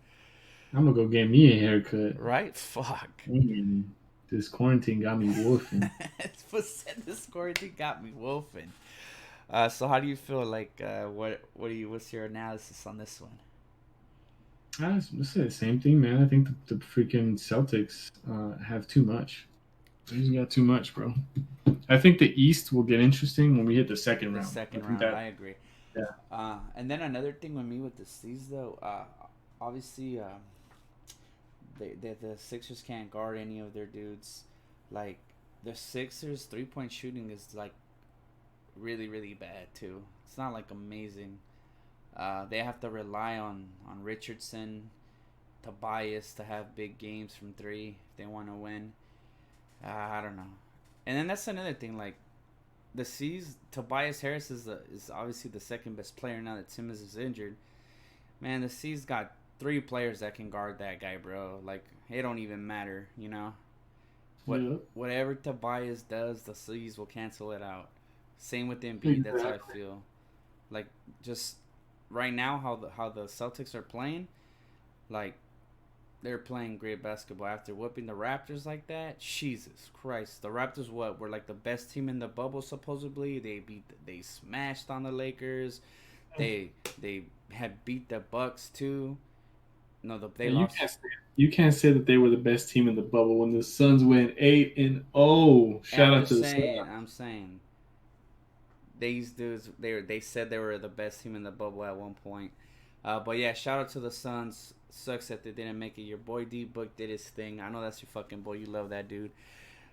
I'm gonna go get me a haircut. Right? Fuck. Man, this quarantine got me wolfing. This quarantine got me wolfing. So how do you feel like what's your analysis on this one? Let's say the same thing, man. I think the freaking Celtics have too much. They just got too much, bro. I think the East will get interesting when we hit the second The round. I second think round, that, I agree. yeah. And then another thing with me with the C's though, obviously, the Sixers can't guard any of their dudes. Like the Sixers 3-point shooting is like really really bad too. It's not like amazing. They have to rely on Richardson, Tobias to have big games from three if they want to win. I don't know. And then that's another thing. Like the C's, Tobias Harris is obviously the second best player now that Simmons is injured. Man, the C's got three players that can guard that guy, bro. Like it don't even matter, you know. Yeah, Whatever Tobias does, the C's will cancel it out. Same with Embiid. That's how I exactly. feel. Like just right now, how the Celtics are playing, like they're playing great basketball after whooping the Raptors like that. Jesus Christ, the Raptors were like the best team in the bubble supposedly. They smashed on the Lakers. They they had beat the Bucks too. No, they Yeah, lost. you can't say that they were the best team in the bubble when the Suns went 8-0. And Shout out to the Suns. I'm saying these dudes they said they were the best team in the bubble at one point. But yeah, shout out to the Suns. Sucks that they didn't make it. Your boy D Book did his thing. I know that's your fucking boy. You love that dude.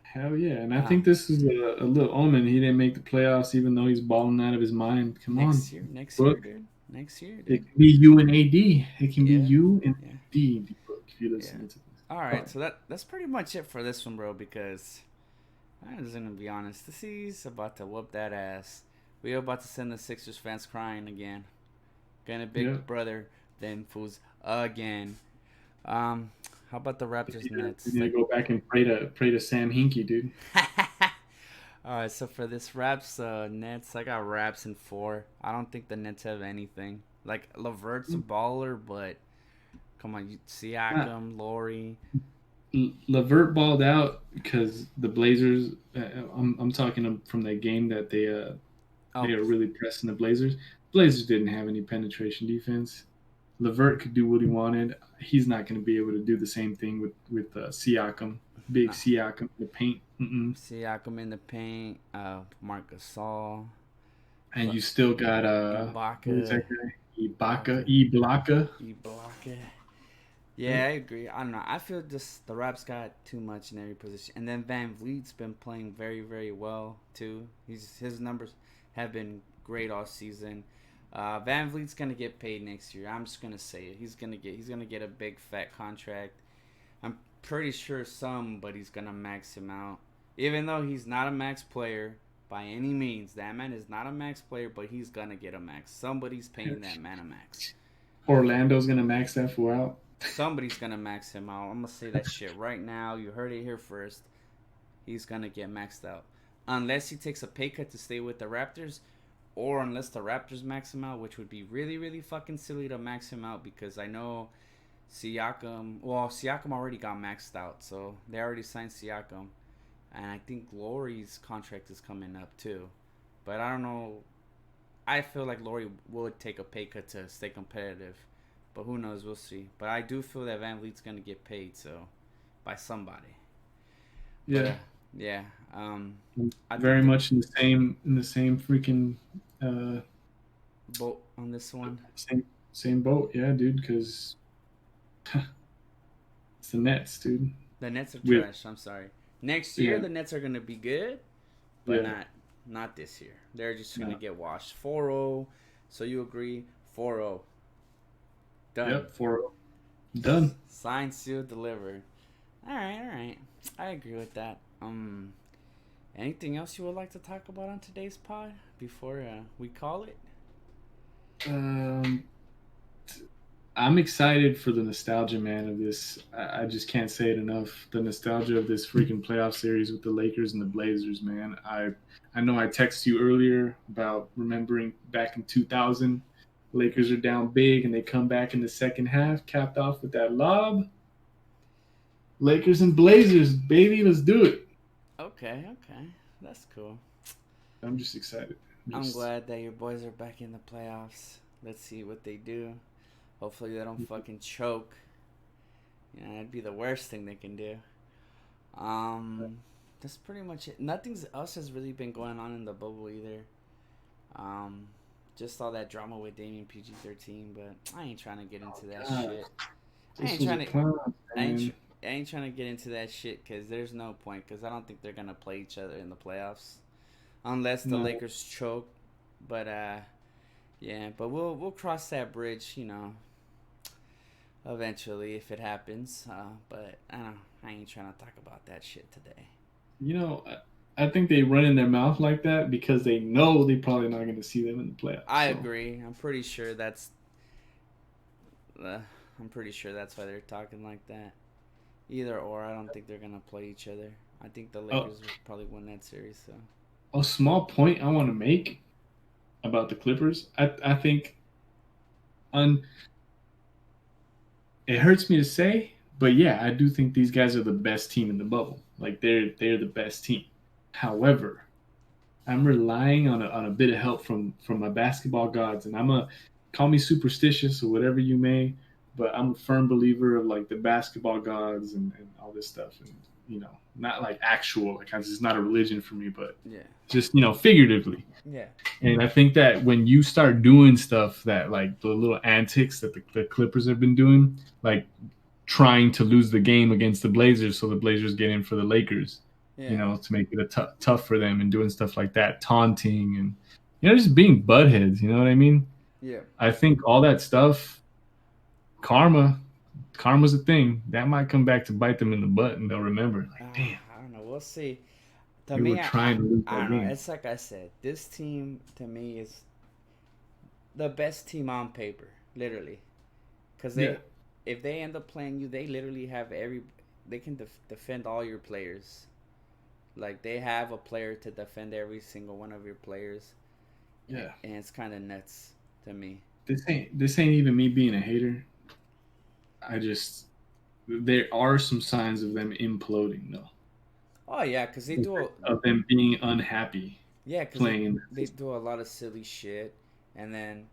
Hell yeah, and I Uh, think this is a little omen. He didn't make the playoffs, even though he's balling out of his mind. Come on, next year, Book. dude. Next year, It dude. can be you and AD. It can be Yeah, you and yeah, AD, Book. If you yeah. listen to this, All right, but so that's pretty much it for this one, bro. Because I'm just gonna be honest. The C's about to whoop that ass. We about to send the Sixers fans crying again. Gonna yeah, big brother them fools again. Um, how about the Raptors we Nets? need to Like, go back and pray to Sam Hinkie, dude. all right. So for this Raps Nets, I got Raps in four. I don't think the Nets have anything. Like Levert's a baller, but come on, Nah, Siakam, Laurie. Levert balled out because the Blazers. I'm talking from that game that they Oh, are really pressing the Blazers. Blazers didn't have any penetration defense. Levert could do what he wanted. He's not going to be able to do the same thing with Siakam, big no. Siakam in the paint. Mm-mm. Siakam in the paint. Marcus Gasol. And you still got who is Ibaka. that guy? Ibaka, Ibaka. Ibaka. Ibaka. Yep. Yeah, I agree. I don't know. I feel just the Raps got too much in every position, and then Van Vliet's been playing very, very well too. His numbers have been great all season. Van Vliet's gonna get paid next year. I'm just gonna say it. He's gonna get a big fat contract. I'm pretty sure somebody's gonna max him out, even though he's not a max player by any means. That man is not a max player, but he's gonna get a max. Somebody's paying that man a max. Orlando's going to max that fool out. Somebody's gonna max him out. I'm gonna say that shit right now. You heard it here first. He's gonna get maxed out. Unless he takes a pay cut to stay with the Raptors, or unless the Raptors max him out, which would be really, really fucking silly to max him out because I know Siakam already got maxed out, so they already signed Siakam. And I think Laurie's contract is coming up too. But I don't know. I feel like Laurie would take a pay cut to stay competitive. But who knows? We'll see. But I do feel that Van Vliet's gonna get paid, so by somebody. But Yeah, yeah. I think very the much in the same freaking uh, boat on this one. same boat. Yeah, dude. Because it's the Nets, dude. The Nets are We trash. I'm sorry. Next year yeah the Nets are gonna be good, but yeah not this year. They're just gonna no. get washed. 4-0. So you agree? 4-0. Done. Yep, for done. Signed, sealed, delivered. All right, all right. I agree with that. Anything else you would like to talk about on today's pod before we call it? Um, I'm excited for the nostalgia, man, of this. I just can't say it enough. The nostalgia of this freaking playoff series with the Lakers and the Blazers, man. I know I texted you earlier about remembering back in 2000, Lakers are down big and they come back in the second half, capped off with that lob. Lakers and Blazers, baby, let's do it. Okay, okay, that's cool. I'm just excited. I'm Just glad that your boys are back in the playoffs. Let's see what they do. Hopefully they don't fucking choke. Yeah, that'd be the worst thing they can do. Um, that's pretty much it. Nothing else has really been going on in the bubble either. Um, just all that drama with Damien PG-13, but I ain't trying to get into that God, shit. I this ain't was a trying to. clown, I ain't. man. I ain't trying to get into that shit because there's no point. Because I don't think they're gonna play each other in the playoffs unless the No, Lakers choke. But yeah. But we'll cross that bridge, eventually if it happens. But I don't know. I ain't trying to talk about that shit today. you know, I think they run in their mouth like that because they know they're probably not going to see them in the playoffs. I So agree. I'm pretty sure that's. Uh, I'm pretty sure that's why they're talking like that. Either or, I don't think they're gonna play each other. I think the a, Lakers will probably win that series. So. a small point I want to make about the Clippers. I think un, it hurts me to say, but yeah, I do think these guys are the best team in the bubble. Like they're the best team. However, I'm relying on a bit of help from my basketball gods, and I'm a call me superstitious or whatever you may, but I'm a firm believer of like the basketball gods and all this stuff, and not like actual like it's not a religion for me, but Yeah. just figuratively. Yeah. And I think that when you start doing stuff that like the little antics that the Clippers have been doing, like trying to lose the game against the Blazers so the Blazers get in for the Lakers, Yeah. to make it tough for them and doing stuff like that, taunting and just being buttheads. You know what I mean? Yeah. I think all that stuff, karma, karma's a thing that might come back to bite them in the butt, and they'll remember like, damn, I don't know. We'll see. To we were me, trying to lose I that don't know. game. It's like I said. This team to me is the best team on paper, literally. Because Yeah, if they end up playing you, they literally have they can defend all your players. Like they have a player to defend every single one of your players, yeah. and it's kind of nuts to me. This ain't even me being a hater. I just there are some signs of them imploding though, Oh yeah, cause they do a of them being unhappy yeah, cause playing in that they system. do a lot of silly shit, and then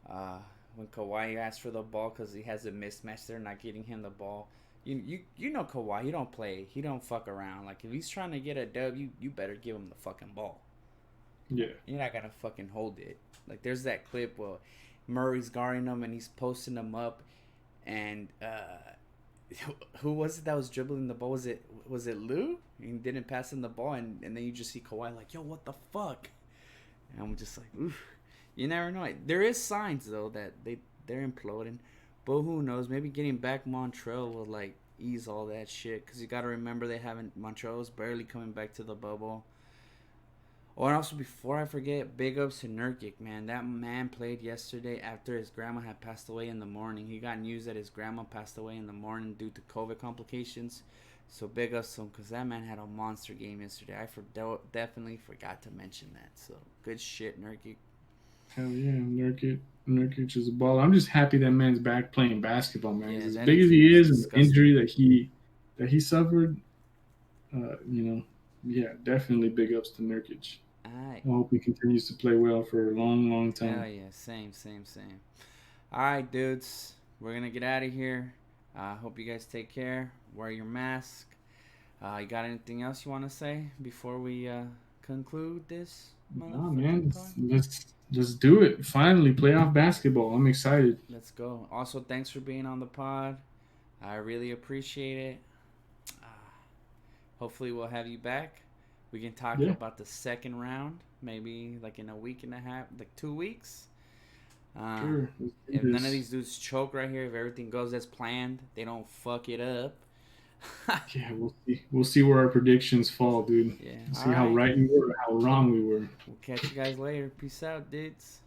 uh, when Kawhi asks for the ball because he has a mismatch, they're not getting him the ball. You know Kawhi, he don't play, he don't fuck around. Like if he's trying to get a dub, you better give him the fucking ball. Yeah, You're not gonna fucking hold it. Like there's that clip where Murray's guarding him and he's posting him up, and who was it that was dribbling the ball? Was it Lou? He didn't pass him the ball, and then you just see Kawhi like, yo, what the fuck? And I'm just like, oof. You never know. There is signs though that they're imploding, but who knows? Maybe getting back Montreal will like ease all that shit. Cause you gotta remember they haven't Montreal's barely coming back to the bubble. Oh, and also before I forget, big ups to Nurkic, man. That man played yesterday after his grandma had passed away in the morning. He got news that his grandma passed away in the morning due to COVID complications. So big ups to him because that man had a monster game yesterday. Definitely forgot to mention that. So good shit, Nurkic. hell yeah, Nurkic is a baller. I'm just happy that man's back playing basketball, man. Yeah, Because as that big as he injury was is and the disgusting. injury that he suffered, yeah, definitely big ups to Nurkic. Alright. I hope he continues to play well for a long, long Hell time. yeah. Same, same, same. Alright, dudes. We're going to get out of here. Hope you guys take care. Wear your mask. You got anything else you want to say before we conclude this Nah, motherfucking man, pod? let's do it. Finally, playoff basketball. I'm excited. Let's go. Also, thanks for being on the pod. I really appreciate it. Uh, Hopefully, we'll have you back. We can talk Yeah, about the second round, maybe like in a week and a half, like 2 weeks. Uh, sure. Let's do if none of this. these dudes choke right here, if everything goes as planned, they don't fuck it up. Yeah, we'll see. We'll see where our predictions fall, dude. Yeah. We'll All see how right. right we were, how wrong we were. We'll catch you guys later. Peace out, dudes.